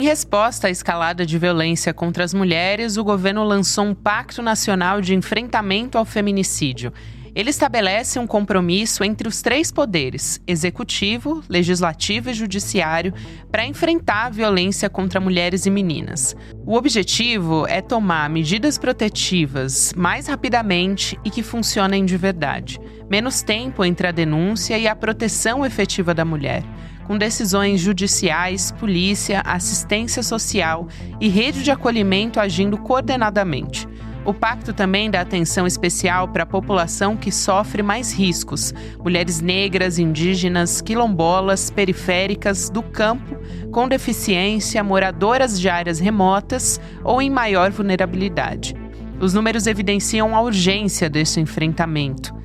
resposta à escalada de violência contra as mulheres, o governo lançou um Pacto Nacional de Enfrentamento ao Feminicídio. Ele estabelece um compromisso entre os três poderes, executivo, legislativo e judiciário, para enfrentar a violência contra mulheres e meninas. O objetivo é tomar medidas protetivas mais rapidamente e que funcionem de verdade. Menos tempo entre a denúncia e a proteção efetiva da mulher. Com decisões judiciais, polícia, assistência social e rede de acolhimento agindo coordenadamente. O pacto também dá atenção especial para a população que sofre mais riscos: mulheres negras, indígenas, quilombolas, periféricas, do campo, com deficiência, moradoras de áreas remotas ou em maior vulnerabilidade. Os números evidenciam a urgência desse enfrentamento.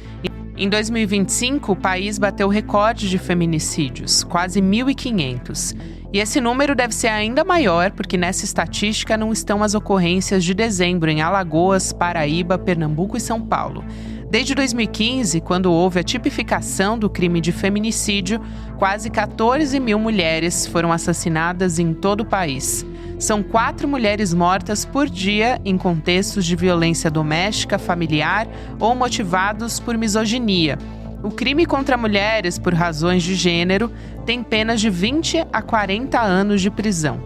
Em 2025, o país bateu recorde de feminicídios, quase 1.500. E esse número deve ser ainda maior porque nessa estatística não estão as ocorrências de dezembro em Alagoas, Paraíba, Pernambuco e São Paulo. Desde 2015, quando houve a tipificação do crime de feminicídio, quase 14 mil mulheres foram assassinadas em todo o país. São 4 mulheres mortas por dia em contextos de violência doméstica, familiar ou motivados por misoginia. O crime contra mulheres por razões de gênero tem penas de 20 a 40 anos de prisão.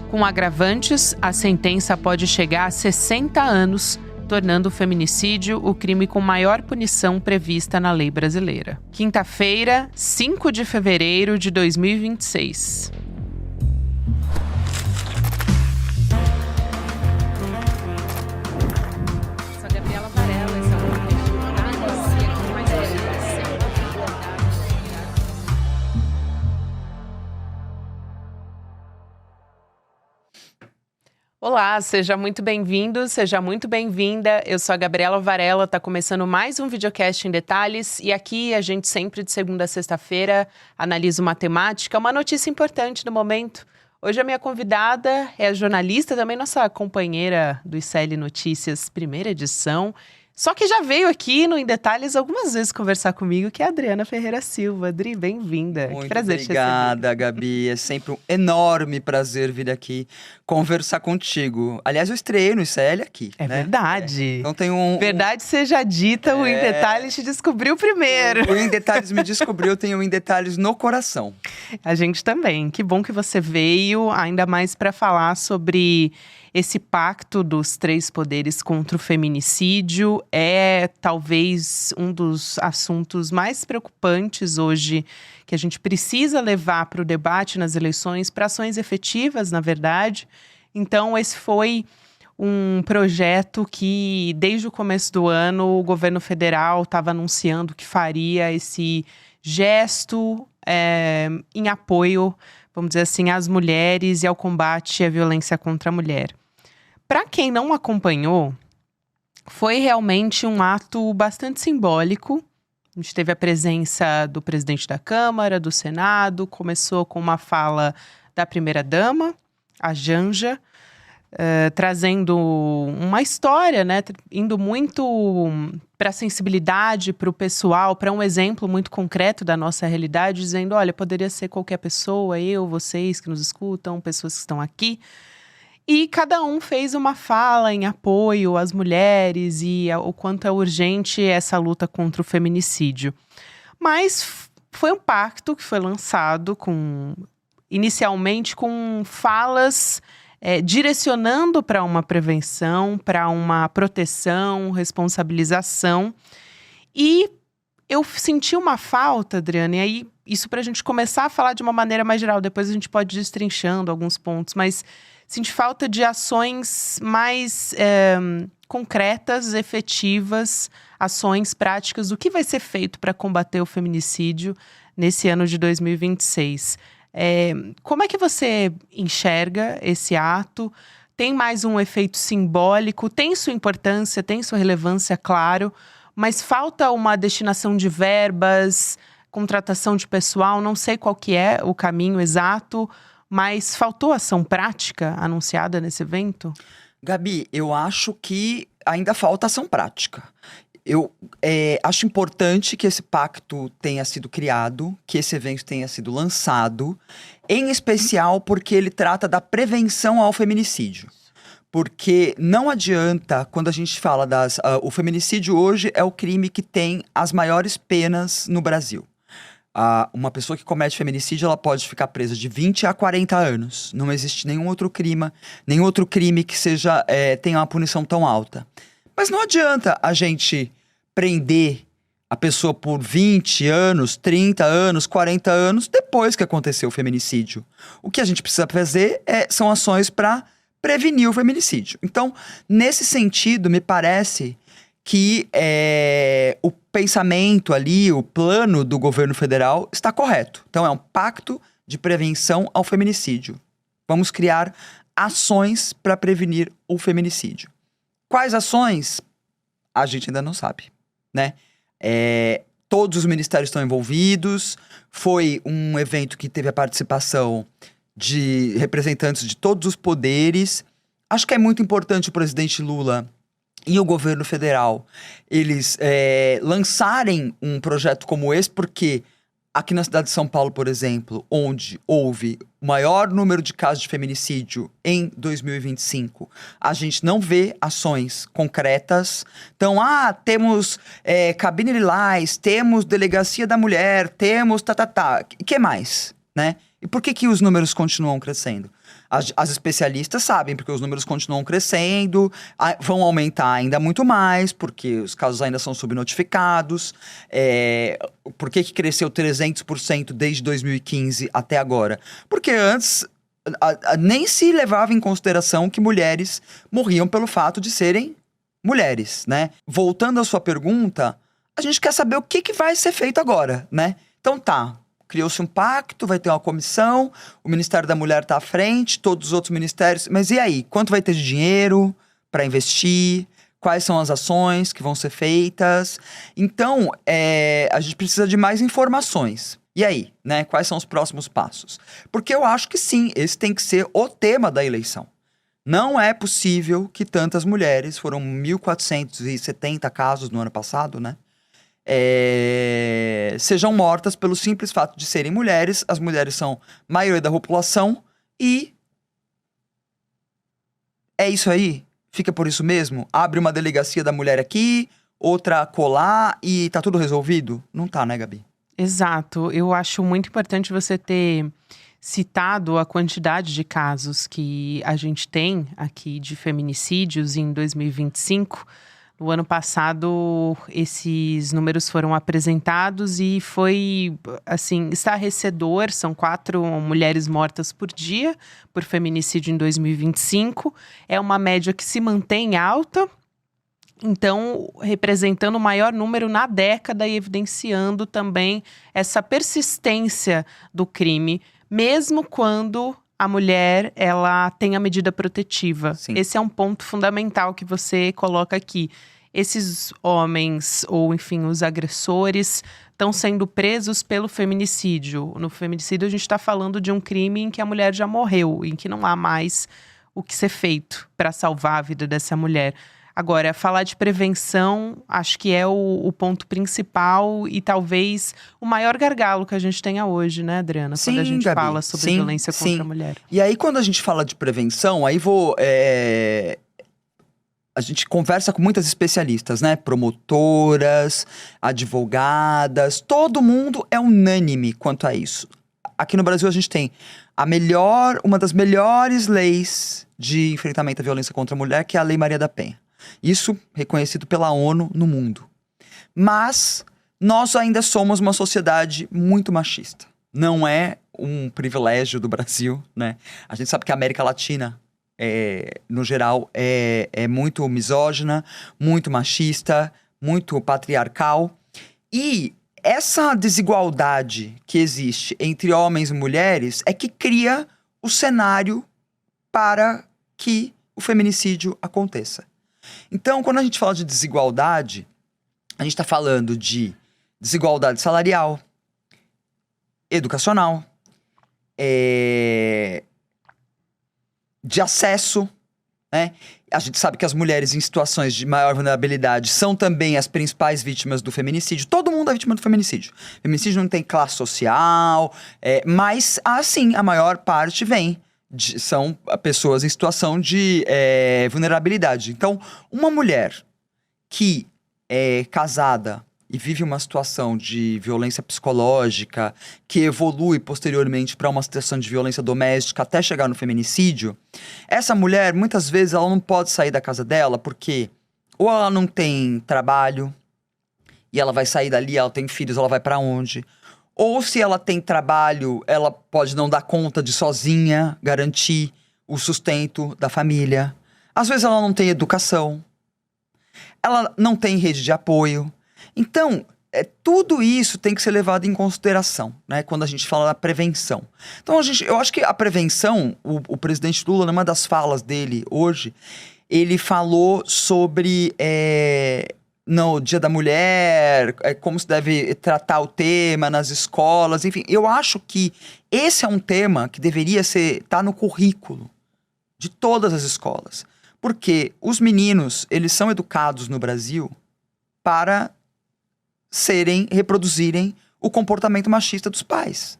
Com agravantes, a sentença pode chegar a 60 anos, tornando o feminicídio o crime com maior punição prevista na lei brasileira. Quinta-feira, 5 de fevereiro de 2026. Olá, seja muito bem-vindo, seja muito bem-vinda. Eu sou a Gabriela Varela, tá começando mais um videocast em detalhes e aqui a gente sempre de segunda a sexta-feira analisa uma temática, uma notícia importante do momento. Hoje a minha convidada é a jornalista, também nossa companheira do ICL Notícias, primeira edição. Só que já veio aqui no Em Detalhes algumas vezes conversar comigo, que é a Adriana Ferreira Silva. Adri, bem-vinda. Muito que prazer obrigada, Gabi. É sempre um enorme prazer vir aqui conversar contigo. Aliás, eu estreiei no ICL aqui, É né? verdade. Então tem um... Verdade seja dita, o Em Detalhes te descobriu primeiro. O Em Detalhes me descobriu, eu tenho o Em Detalhes no coração. A gente também. Que bom que você veio, ainda mais para falar sobre esse pacto dos três poderes contra o feminicídio. É talvez um dos assuntos mais preocupantes hoje que a gente precisa levar para o debate nas eleições, para ações efetivas, na verdade. Então, esse foi um projeto que, desde o começo do ano, o governo federal estava anunciando que faria esse gesto em apoio, vamos dizer assim, às mulheres e ao combate à violência contra a mulher. Para quem não acompanhou, foi realmente um ato bastante simbólico. A gente teve a presença do presidente da Câmara, do Senado, começou com uma fala da primeira-dama, a Janja, trazendo uma história, né? Indo muito para a sensibilidade, para o pessoal, para um exemplo muito concreto da nossa realidade, dizendo, olha, poderia ser qualquer pessoa, eu, vocês que nos escutam, pessoas que estão aqui. E cada um fez uma fala em apoio às mulheres e o quanto é urgente essa luta contra o feminicídio. Mas foi um pacto que foi lançado inicialmente com falas direcionando para uma prevenção, para uma proteção, responsabilização. E eu senti uma falta, Adriana, e aí isso para a gente começar a falar de uma maneira mais geral. Depois a gente pode ir destrinchando alguns pontos, mas senti falta de ações mais concretas, efetivas, ações práticas do que vai ser feito para combater o feminicídio nesse ano de 2026. Como é que você enxerga esse ato? Tem mais um efeito simbólico? Tem sua importância, tem sua relevância, claro, mas falta uma destinação de verbas, contratação de pessoal, não sei qual que é o caminho exato, mas faltou ação prática anunciada nesse evento? Gabi, eu acho que ainda falta ação prática. Eu acho importante que esse pacto tenha sido criado, que esse evento tenha sido lançado, em especial porque ele trata da prevenção ao feminicídio. Porque não adianta, quando a gente fala o feminicídio hoje é o crime que tem as maiores penas no Brasil. Uma pessoa que comete feminicídio, ela pode ficar presa de 20 a 40 anos. Não existe nenhum outro crime que tenha uma punição tão alta. Mas não adianta a gente prender a pessoa por 20 anos, 30 anos, 40 anos, depois que aconteceu o feminicídio. O que a gente precisa fazer são ações para prevenir o feminicídio. Então, nesse sentido, me parece que o pensamento ali, o plano do governo federal está correto. Então, é um pacto de prevenção ao feminicídio. Vamos criar ações para prevenir o feminicídio. Quais ações? A gente ainda não sabe, né? Todos os ministérios estão envolvidos. Foi um evento que teve a participação de representantes de todos os poderes. Acho que é muito importante o presidente Lula e o governo federal, eles lançarem um projeto como esse, porque aqui na cidade de São Paulo, por exemplo, onde houve o maior número de casos de feminicídio em 2025, a gente não vê ações concretas. Então, temos cabine lilás, temos delegacia da mulher, temos O que mais, né? E por que os números continuam crescendo? As especialistas sabem, porque os números continuam crescendo, vão aumentar ainda muito mais, porque os casos ainda são subnotificados. Por que cresceu 300% desde 2015 até agora? Porque antes nem se levava em consideração que mulheres morriam pelo fato de serem mulheres, né? Voltando à sua pergunta, a gente quer saber o que vai ser feito agora, né? Então criou-se um pacto, vai ter uma comissão, o Ministério da Mulher está à frente, todos os outros ministérios. Mas e aí? Quanto vai ter de dinheiro para investir? Quais são as ações que vão ser feitas? Então, a gente precisa de mais informações. E aí, né? Quais são os próximos passos? Porque eu acho que sim, esse tem que ser o tema da eleição. Não é possível que tantas mulheres, foram 1.470 casos no ano passado, né? Sejam mortas pelo simples fato de serem mulheres. As mulheres são a maioria da população e é isso aí, fica por isso mesmo. Abre uma delegacia da mulher aqui, outra colar e tá tudo resolvido? Não tá, né, Gabi? Exato, eu acho muito importante você ter citado a quantidade de casos que a gente tem aqui de feminicídios em 2025. No ano passado, esses números foram apresentados e foi, assim, estarrecedor. São 4 mulheres mortas por dia por feminicídio em 2025. É uma média que se mantém alta, então representando o maior número na década e evidenciando também essa persistência do crime, mesmo quando a mulher, ela tem a medida protetiva. Sim. Esse é um ponto fundamental que você coloca aqui. Esses homens, ou enfim, os agressores, estão sendo presos pelo feminicídio. No feminicídio, a gente está falando de um crime em que a mulher já morreu, em que não há mais o que ser feito para salvar a vida dessa mulher. Agora, falar de prevenção, acho que é o ponto principal e talvez o maior gargalo que a gente tenha hoje, né, Adriana? Sim, quando a gente Gabi. fala sobre Sim, violência contra sim. a mulher. E aí, quando a gente fala de prevenção, aí a gente conversa com muitas especialistas, né? Promotoras, advogadas, todo mundo é unânime quanto a isso. Aqui no Brasil a gente tem uma das melhores leis de enfrentamento à violência contra a mulher, que é a Lei Maria da Penha. Isso reconhecido pela ONU no mundo. Mas nós ainda somos uma sociedade muito machista. Não é um privilégio do Brasil, né? A gente sabe que a América Latina, no geral, é muito misógina, muito machista, muito patriarcal. E essa desigualdade que existe entre homens e mulheres é que cria o cenário para que o feminicídio aconteça. Então, quando a gente fala de desigualdade, a gente está falando de desigualdade salarial, educacional, de acesso, né? A gente sabe que as mulheres em situações de maior vulnerabilidade são também as principais vítimas do feminicídio. Todo mundo é vítima do feminicídio. Feminicídio não tem classe social, mas, assim, a maior parte são pessoas em situação de vulnerabilidade. Então, uma mulher que é casada e vive uma situação de violência psicológica, que evolui posteriormente para uma situação de violência doméstica até chegar no feminicídio, essa mulher, muitas vezes, ela não pode sair da casa dela porque ou ela não tem trabalho e ela vai sair dali, ela tem filhos, ela vai para onde? Ou se ela tem trabalho, ela pode não dar conta de sozinha garantir o sustento da família. Às vezes ela não tem educação, ela não tem rede de apoio. Então, tudo isso tem que ser levado em consideração, né? Quando a gente fala da prevenção. Então, eu acho que a prevenção, o presidente Lula, numa das falas dele hoje, ele falou sobre, no Dia da Mulher, como se deve tratar o tema nas escolas, enfim. Eu acho que esse é um tema que deveria estar no currículo de todas as escolas. Porque os meninos, eles são educados no Brasil para reproduzirem o comportamento machista dos pais,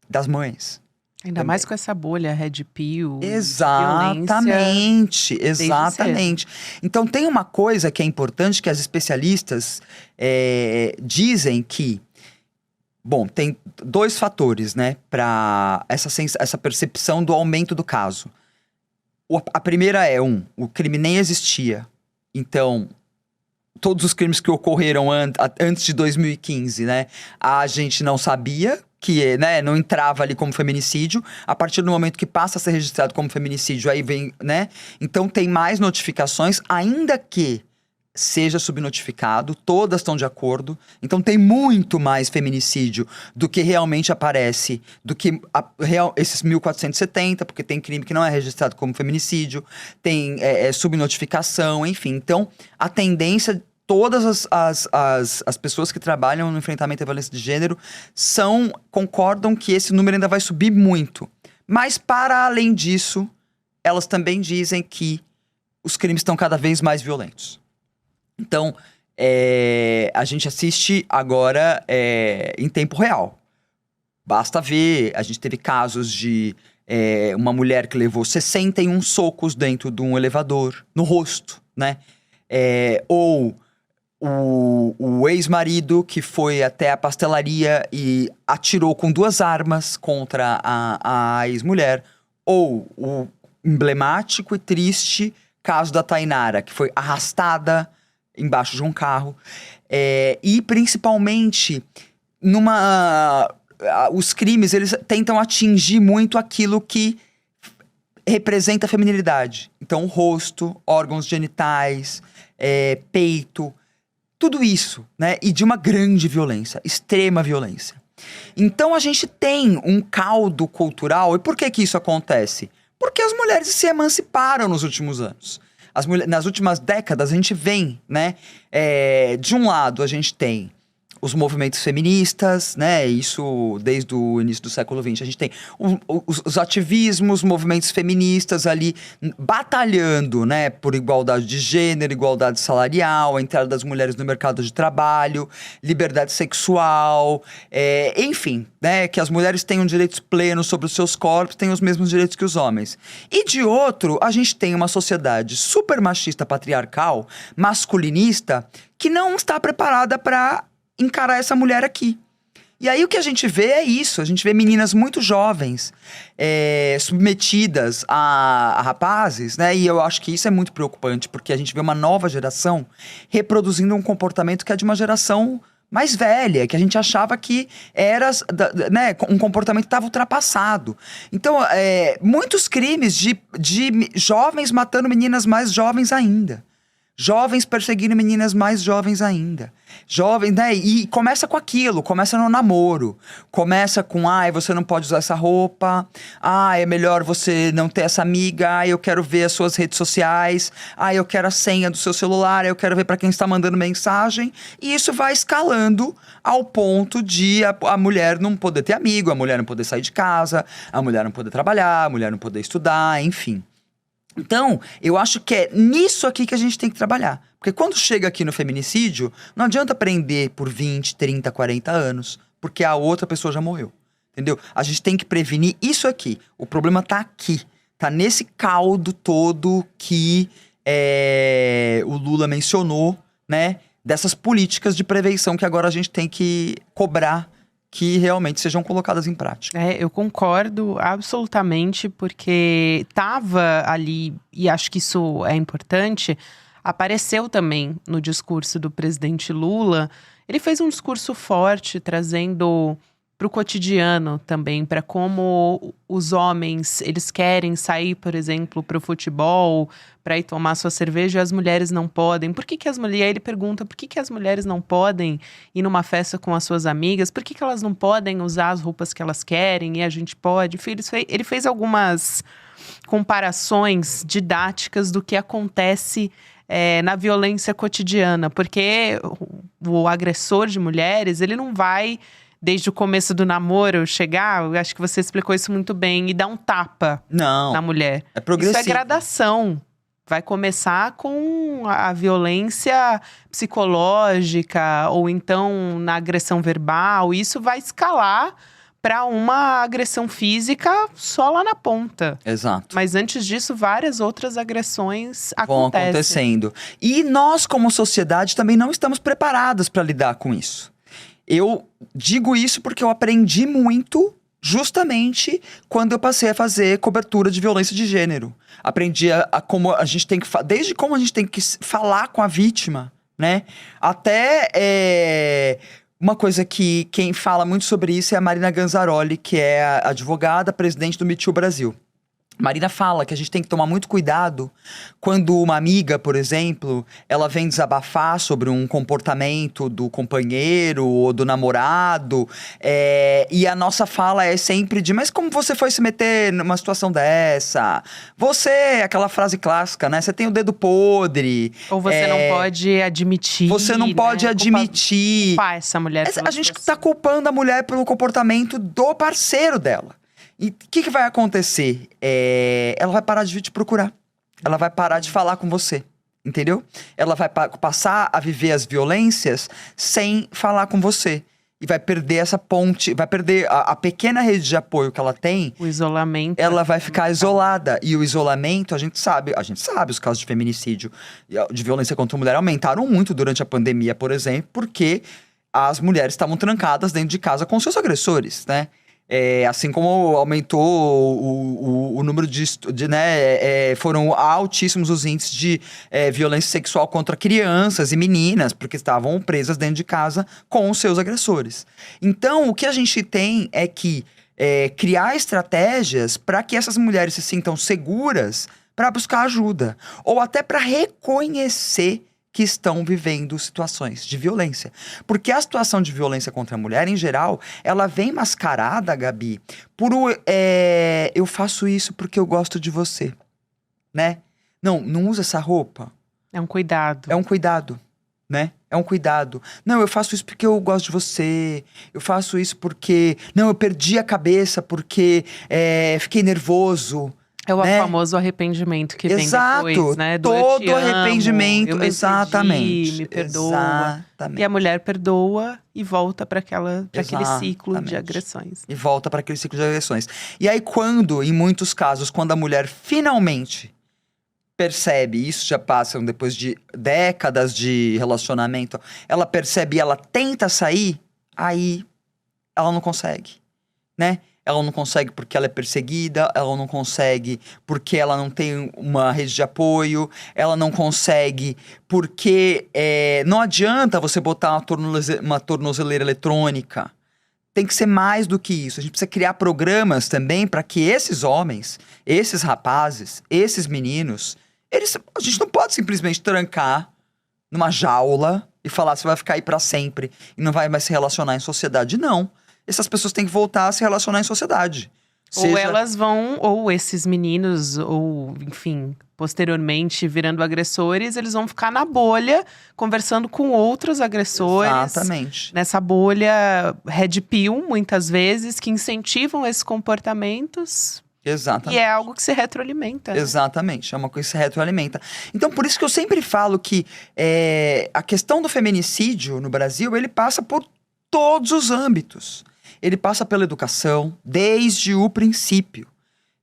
das mães. Ainda também. Mais com essa bolha Red Pill. Exatamente, exatamente. Então tem uma coisa que é importante que as especialistas dizem que, bom, tem 2 fatores, né, para essa percepção do aumento do caso. A primeira o crime nem existia, então todos os crimes que ocorreram antes de 2015, né? A gente não sabia que, né, não entrava ali como feminicídio. A partir do momento que passa a ser registrado como feminicídio, aí vem, né? Então tem mais notificações, ainda que seja subnotificado, todas estão de acordo. Então tem muito mais feminicídio do que realmente aparece, do que esses 1.470, porque tem crime que não é registrado como feminicídio, tem subnotificação, enfim. Então a tendência, todas as pessoas que trabalham no enfrentamento à violência de gênero concordam que esse número ainda vai subir muito. Mas para além disso, elas também dizem que os crimes estão cada vez mais violentos. Então, a gente assiste agora em tempo real. Basta ver, a gente teve casos de uma mulher que levou 61 socos dentro de um elevador, no rosto, né? Ou o ex-marido que foi até a pastelaria e atirou com 2 armas contra a ex-mulher. Ou o emblemático e triste caso da Tainara, que foi arrastada embaixo de um carro, e principalmente os crimes, eles tentam atingir muito aquilo que representa a feminilidade. Então, o rosto, órgãos genitais, peito, tudo isso, né? E de uma grande violência, extrema violência. Então, a gente tem um caldo cultural. E por que isso acontece? Porque as mulheres se emanciparam nos últimos anos. Nas últimas décadas, a gente vem, né? De um lado, a gente tem os movimentos feministas, né? Isso desde o início do século XX. A gente tem os ativismos, movimentos feministas ali batalhando, né? Por igualdade de gênero, igualdade salarial, a entrada das mulheres no mercado de trabalho, liberdade sexual, enfim, né? Que as mulheres tenham direitos plenos sobre os seus corpos, tenham os mesmos direitos que os homens. E de outro, a gente tem uma sociedade super machista, patriarcal, masculinista, que não está preparada para encarar essa mulher aqui. E aí o que a gente vê é isso. A gente vê meninas muito jovens submetidas a rapazes, né? E eu acho que isso é muito preocupante, porque a gente vê uma nova geração reproduzindo um comportamento que é de uma geração mais velha, que a gente achava que era, né, um comportamento que estava ultrapassado. Então, muitos crimes de jovens matando meninas mais jovens ainda. Jovens perseguindo meninas mais jovens ainda. Jovens, né? E começa com aquilo, começa no namoro. Começa com, você não pode usar essa roupa. É melhor você não ter essa amiga. Eu quero ver as suas redes sociais. Eu quero a senha do seu celular. Eu quero ver para quem está mandando mensagem. E isso vai escalando ao ponto de a mulher não poder ter amigo, a mulher não poder sair de casa, a mulher não poder trabalhar, a mulher não poder estudar, enfim. Então, eu acho que é nisso aqui que a gente tem que trabalhar. Porque quando chega aqui no feminicídio, não adianta prender por 20, 30, 40 anos, porque a outra pessoa já morreu. Entendeu? A gente tem que prevenir isso aqui. O problema tá aqui. Tá nesse caldo todo que o Lula mencionou, né? Dessas políticas de prevenção que agora a gente tem que cobrar que realmente sejam colocadas em prática. Eu concordo absolutamente, porque estava ali, e acho que isso é importante, apareceu também no discurso do presidente Lula. Ele fez um discurso forte, trazendo para o cotidiano também, para como os homens, eles querem sair, por exemplo, para o futebol, para ir tomar sua cerveja, e as mulheres não podem. Por que que as mulheres? E aí ele pergunta, por que que as mulheres não podem ir numa festa com as suas amigas? Por que que elas não podem usar as roupas que elas querem e a gente pode? Ele fez algumas comparações didáticas do que acontece na violência cotidiana, porque o agressor de mulheres, ele não vai, desde o começo do namoro, chegar, eu acho que você explicou isso muito bem, e dar um tapa Não, na mulher. é progressivo. Isso é gradação. Vai começar com a violência psicológica, ou então na agressão verbal. Isso vai escalar para uma agressão física só lá na ponta. Exato. Mas antes disso, várias outras agressões Vão acontecem. acontecendo. E nós, como sociedade, também não estamos preparados para lidar com isso. Eu digo isso porque eu aprendi muito justamente quando eu passei a fazer cobertura de violência de gênero. Aprendi a como a gente tem que desde como a gente tem que falar com a vítima, né? Até uma coisa que quem fala muito sobre isso é a Marina Ganzaroli, que é a advogada, presidente do Me Too Brasil. Marina fala que a gente tem que tomar muito cuidado quando uma amiga, por exemplo, ela vem desabafar sobre um comportamento do companheiro ou do namorado, e a nossa fala é sempre de, mas como você foi se meter numa situação dessa? Você, aquela frase clássica, né? Você tem o dedo podre. Ou você não pode admitir. Você não pode admitir. Culpar essa mulher. A gente tá culpando a mulher pelo comportamento do parceiro dela. E o que vai acontecer? Ela vai parar de te procurar. Ela vai parar de falar com você. Entendeu? Ela vai passar a viver as violências sem falar com você. E vai perder essa ponte, vai perder a pequena rede de apoio que ela tem. O isolamento. Ela vai ficar isolada. E o isolamento, a gente sabe os casos de feminicídio, de violência contra a mulher aumentaram muito durante a pandemia, por exemplo, porque as mulheres estavam trancadas dentro de casa com seus agressores, né? Assim como aumentou o número foram altíssimos os índices de violência sexual contra crianças e meninas, porque estavam presas dentro de casa com os seus agressores. Então, o que a gente tem é que criar estratégias para que essas mulheres se sintam seguras para buscar ajuda, ou até para reconhecer que estão vivendo situações de violência. Porque a situação de violência contra a mulher, em geral, ela vem mascarada, Gabi, por eu faço isso porque eu gosto de você, né? Não usa essa roupa. É um cuidado. É um cuidado, né? É um cuidado. Não, eu faço isso porque eu gosto de você. Eu faço isso porque... Não, eu perdi a cabeça porque fiquei nervoso. É o famoso arrependimento que vem depois, né? Todo arrependimento, eu exatamente. Me perdoa. Exatamente. E a mulher perdoa e volta para aquele ciclo de agressões. E volta para aquele ciclo de agressões. E aí em muitos casos, quando a mulher finalmente percebe, isso já passam depois de décadas de relacionamento, ela percebe e ela tenta sair, aí ela não consegue, né? Ela não consegue porque ela é perseguida, ela não consegue porque ela não tem uma rede de apoio, ela não consegue porque não adianta você botar uma tornozeleira eletrônica. Tem que ser mais do que isso. A gente precisa criar programas também para que esses homens, esses rapazes, esses meninos, a gente não pode simplesmente trancar numa jaula e falar você vai ficar aí para sempre e não vai mais se relacionar em sociedade. Não. Essas pessoas têm que voltar a se relacionar em sociedade. Ou elas vão, ou esses meninos, ou enfim, posteriormente virando agressores, eles vão ficar na bolha, conversando com outros agressores. Exatamente. Nessa bolha red pill, muitas vezes, que incentivam esses comportamentos. Exatamente. E é algo que se retroalimenta. Né? Exatamente, é uma coisa que se retroalimenta. Então, por isso que eu sempre falo que a questão do feminicídio no Brasil, ele passa por todos os âmbitos. Ele passa pela educação, desde o princípio.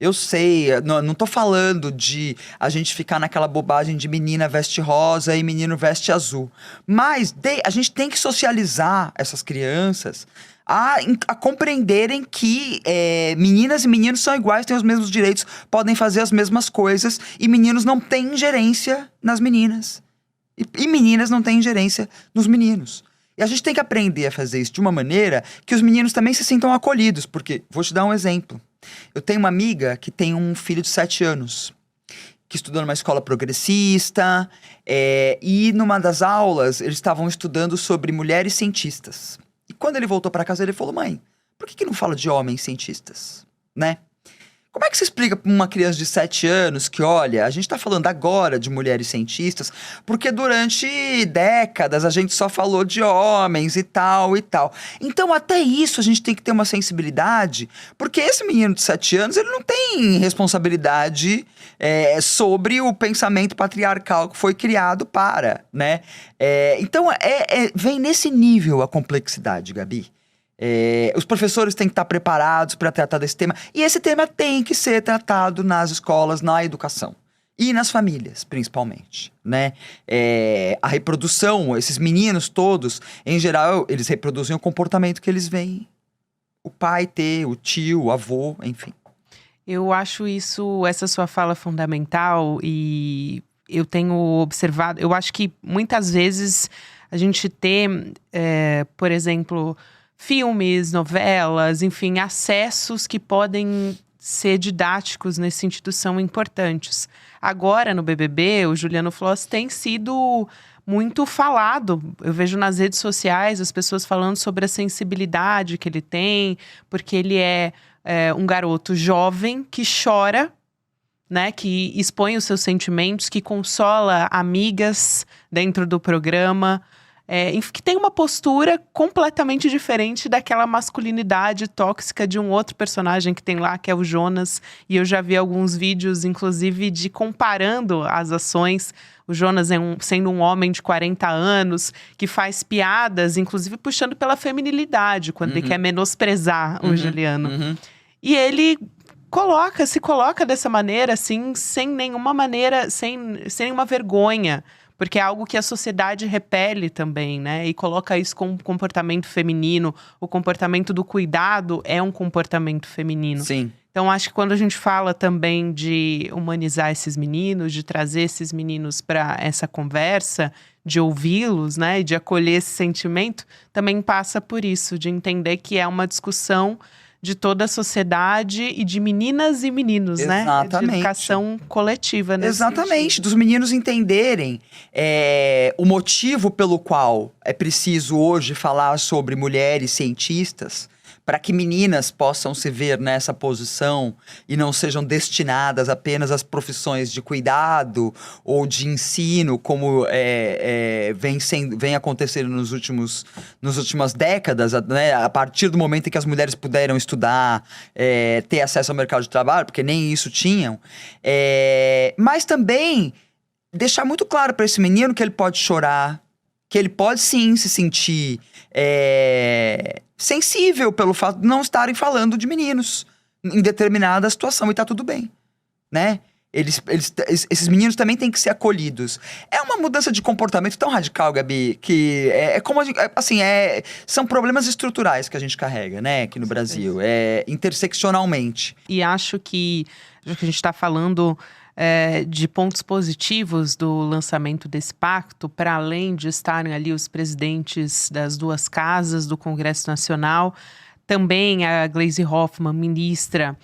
Eu sei, não tô falando de a gente ficar naquela bobagem de menina veste rosa e menino veste azul. Mas a gente tem que socializar essas crianças a compreenderem que meninas e meninos são iguais, têm os mesmos direitos, podem fazer as mesmas coisas. E meninos não têm ingerência nas meninas. E meninas não têm ingerência nos meninos. E a gente tem que aprender a fazer isso de uma maneira que os meninos também se sintam acolhidos. Porque, vou te dar um exemplo. Eu tenho uma amiga que tem um filho de 7 anos, que estudou numa escola progressista, e numa das aulas eles estavam estudando sobre mulheres cientistas. E quando ele voltou para casa ele falou: mãe, por que não fala de homens cientistas, né? Como é que você explica para uma criança de 7 anos que, olha, a gente está falando agora de mulheres cientistas porque durante décadas a gente só falou de homens e tal e tal. Então, até isso a gente tem que ter uma sensibilidade, porque esse menino de 7 anos, ele não tem responsabilidade sobre o pensamento patriarcal que foi criado para, né? Então, vem nesse nível a complexidade, Gabi. Os professores têm que estar preparados para tratar desse tema. E esse tema tem que ser tratado nas escolas, na educação. E nas famílias, principalmente, né? A reprodução, esses meninos todos, em geral, eles reproduzem o comportamento que eles veem o pai ter, o tio, o avô, enfim. Eu acho essa sua fala fundamental e eu tenho observado. Eu acho que muitas vezes a gente ter, por exemplo, filmes, novelas, enfim, acessos que podem ser didáticos nesse sentido são importantes. Agora, no BBB, o Juliano Floss tem sido muito falado. Eu vejo nas redes sociais as pessoas falando sobre a sensibilidade que ele tem, porque ele é um garoto jovem que chora, né, que expõe os seus sentimentos, que consola amigas dentro do programa. Que tem uma postura completamente diferente daquela masculinidade tóxica de um outro personagem que tem lá, que é o Jonas. E eu já vi alguns vídeos, inclusive, de comparando as ações. O Jonas sendo um homem de 40 anos, que faz piadas, inclusive puxando pela feminilidade, quando ele quer menosprezar o Juliano. E ele se coloca dessa maneira, assim, sem nenhuma vergonha. Porque é algo que a sociedade repele também, né? E coloca isso como um comportamento feminino. O comportamento do cuidado é um comportamento feminino. Sim. Então, acho que quando a gente fala também de humanizar esses meninos, de trazer esses meninos para essa conversa, de ouvi-los, né? E de acolher esse sentimento, também passa por isso, de entender que é uma discussão de toda a sociedade e de meninas e meninos, exatamente, né? De educação coletiva nesse exatamente, sentido. Dos meninos entenderem o motivo pelo qual é preciso hoje falar sobre mulheres cientistas, para que meninas possam se ver nessa posição e não sejam destinadas apenas às profissões de cuidado ou de ensino, como vem acontecendo nas últimas décadas, né? A partir do momento em que as mulheres puderam estudar, ter acesso ao mercado de trabalho, porque nem isso tinham. Mas também deixar muito claro para esse menino que ele pode chorar, que ele pode sim se sentir sensível pelo fato de não estarem falando de meninos em determinada situação, e tá tudo bem, né? Esses meninos também têm que ser acolhidos. É uma mudança de comportamento tão radical, Gabi, que como a gente, são problemas estruturais que a gente carrega, né, aqui no Brasil, interseccionalmente. E acho que a gente está falando de pontos positivos do lançamento desse pacto, para além de estarem ali os presidentes das duas casas do Congresso Nacional, também a Gleisi Hoffmann, ministra,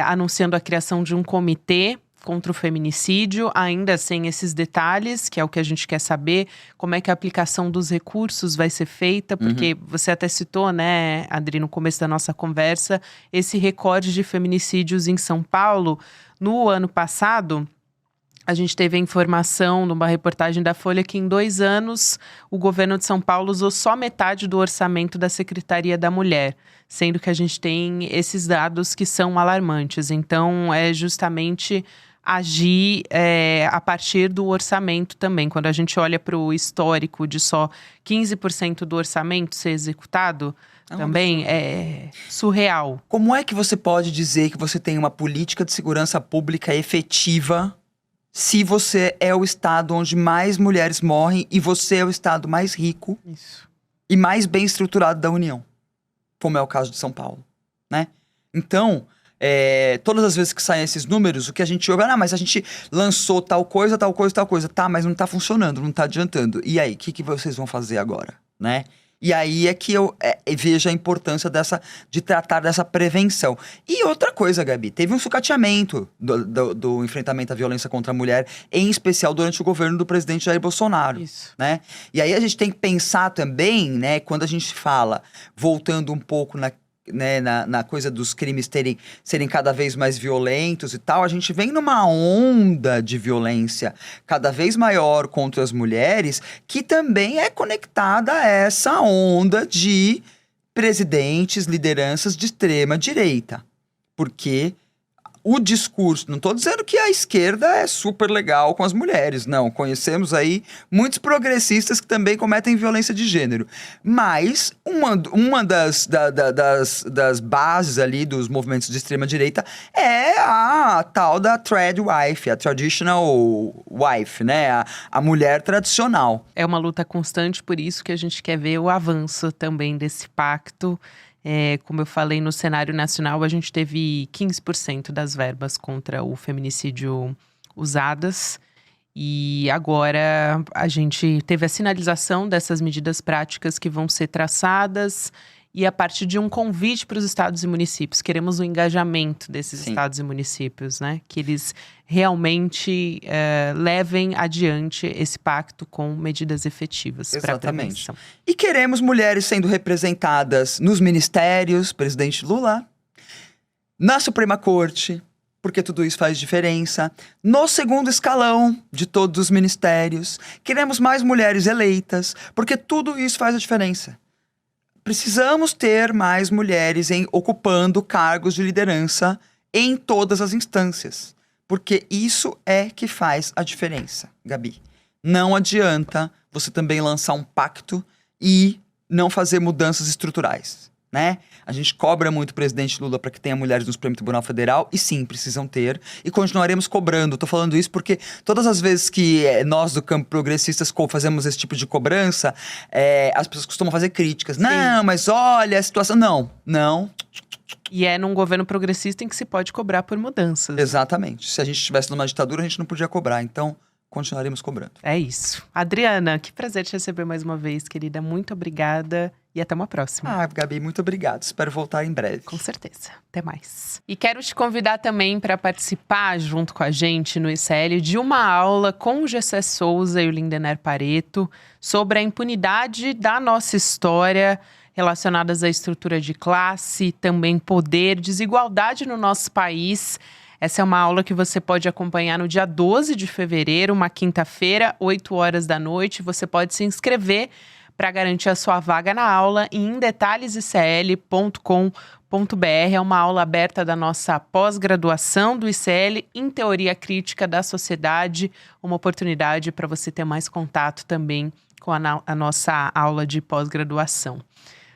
anunciando a criação de um comitê contra o feminicídio, ainda sem esses detalhes, que é o que a gente quer saber, como é que a aplicação dos recursos vai ser feita, porque você até citou, né, Adri, no começo da nossa conversa, esse recorde de feminicídios em São Paulo. No ano passado, A gente teve a informação numa reportagem da Folha que em 2 anos o governo de São Paulo usou só metade do orçamento da Secretaria da Mulher, sendo que a gente tem esses dados que são alarmantes. Então, é justamente agir a partir do orçamento também. Quando a gente olha para o histórico de só 15% do orçamento ser executado, também é surreal. Como é que você pode dizer que você tem uma política de segurança pública efetiva se você é o estado onde mais mulheres morrem e você é o estado mais rico e mais bem estruturado da União? Como é o caso de São Paulo, né? Então, todas as vezes que saem esses números, o que a gente ouve, mas a gente lançou tal coisa, tal coisa, tal coisa. Tá, mas não tá funcionando, não tá adiantando. E aí, o que vocês vão fazer agora, né? E aí é que eu vejo a importância de tratar dessa prevenção. E outra coisa, Gabi, teve um sucateamento do enfrentamento à violência contra a mulher, em especial durante o governo do presidente Jair Bolsonaro. Isso. Né? E aí a gente tem que pensar também, né, quando a gente fala, voltando um pouco na coisa dos crimes serem cada vez mais violentos e tal, a gente vem numa onda de violência cada vez maior contra as mulheres, que também é conectada a essa onda de presidentes, lideranças de extrema direita. Porque o discurso, não estou dizendo que a esquerda é super legal com as mulheres, não. Conhecemos aí muitos progressistas que também cometem violência de gênero. Mas uma das bases ali dos movimentos de extrema-direita é a tal da trad wife, a traditional wife, né? A mulher tradicional. É uma luta constante, por isso que a gente quer ver o avanço também desse pacto. Como eu falei, no cenário nacional, a gente teve 15% das verbas contra o feminicídio usadas. E agora a gente teve a sinalização dessas medidas práticas que vão ser traçadas. E a partir de um convite para os estados e municípios. Queremos o engajamento desses estados e municípios, né? Que eles realmente levem adiante esse pacto com medidas efetivas para a prevenção. E queremos mulheres sendo representadas nos ministérios, presidente Lula, na Suprema Corte, porque tudo isso faz diferença, no segundo escalão de todos os ministérios. Queremos mais mulheres eleitas, porque tudo isso faz a diferença. Precisamos ter mais mulheres ocupando cargos de liderança em todas as instâncias. Porque isso é que faz a diferença, Gabi. Não adianta você também lançar um pacto e não fazer mudanças estruturais, né? A gente cobra muito o presidente Lula para que tenha mulheres no Supremo Tribunal Federal, e sim, precisam ter, e continuaremos cobrando. Tô falando isso porque todas as vezes que nós do campo progressistas fazemos esse tipo de cobrança, as pessoas costumam fazer críticas. Sim. Não, mas olha a situação... Não. E é num governo progressista em que se pode cobrar por mudanças. Exatamente. Se a gente estivesse numa ditadura, a gente não podia cobrar. Então, continuaremos cobrando. É isso. Adriana, que prazer te receber mais uma vez, querida. Muito obrigada e até uma próxima. Gabi, muito obrigado. Espero voltar em breve. Com certeza. Até mais. E quero te convidar também para participar junto com a gente no ICL de uma aula com o Gessé Souza e o Lindener Pareto sobre a impunidade da nossa história, relacionadas à estrutura de classe, também poder, desigualdade no nosso país. Essa é uma aula que você pode acompanhar no dia 12 de fevereiro, uma quinta-feira, 8 horas da noite. Você pode se inscrever para garantir a sua vaga na aula em indetalhesicl.com.br. É uma aula aberta da nossa pós-graduação do ICL em Teoria Crítica da Sociedade. Uma oportunidade para você ter mais contato também com a nossa aula de pós-graduação.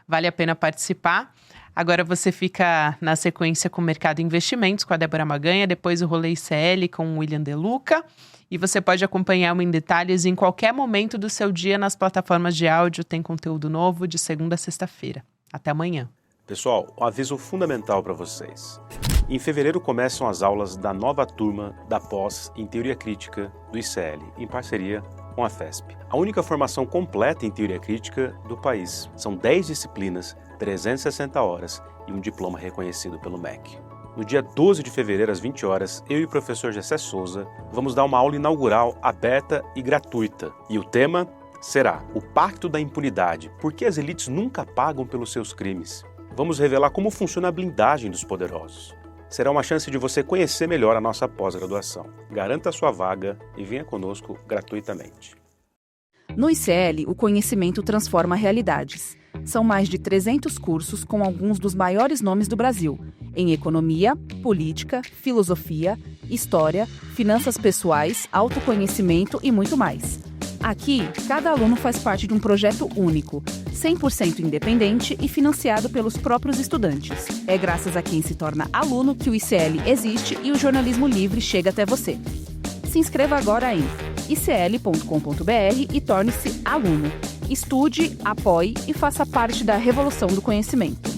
Vale a pena participar. Agora você fica na sequência com o Mercado Investimentos, com a Débora Maganha, depois o Rolê ICL com o William De Luca. E você pode acompanhar o Em Detalhes em qualquer momento do seu dia nas plataformas de áudio. Tem conteúdo novo de segunda a sexta-feira. Até amanhã. Pessoal, um aviso fundamental para vocês. Em fevereiro começam as aulas da nova turma da pós em Teoria Crítica do ICL, em parceria com a FESP. A única formação completa em Teoria Crítica do país. São 10 disciplinas, 360 horas e um diploma reconhecido pelo MEC. No dia 12 de fevereiro, às 20 horas, eu e o professor Gessé Souza vamos dar uma aula inaugural aberta e gratuita. E o tema será o Pacto da Impunidade. Por que as elites nunca pagam pelos seus crimes? Vamos revelar como funciona a blindagem dos poderosos. será uma chance de você conhecer melhor a nossa pós-graduação. Garanta sua vaga e venha conosco gratuitamente. No ICL, o conhecimento transforma realidades. São mais de 300 cursos com alguns dos maiores nomes do Brasil, em economia, política, filosofia, história, finanças pessoais, autoconhecimento e muito mais. Aqui, cada aluno faz parte de um projeto único, 100% independente e financiado pelos próprios estudantes. É graças a quem se torna aluno que o ICL existe e o jornalismo livre chega até você. Se inscreva agora em icl.com.br e torne-se aluno. Estude, apoie e faça parte da revolução do conhecimento.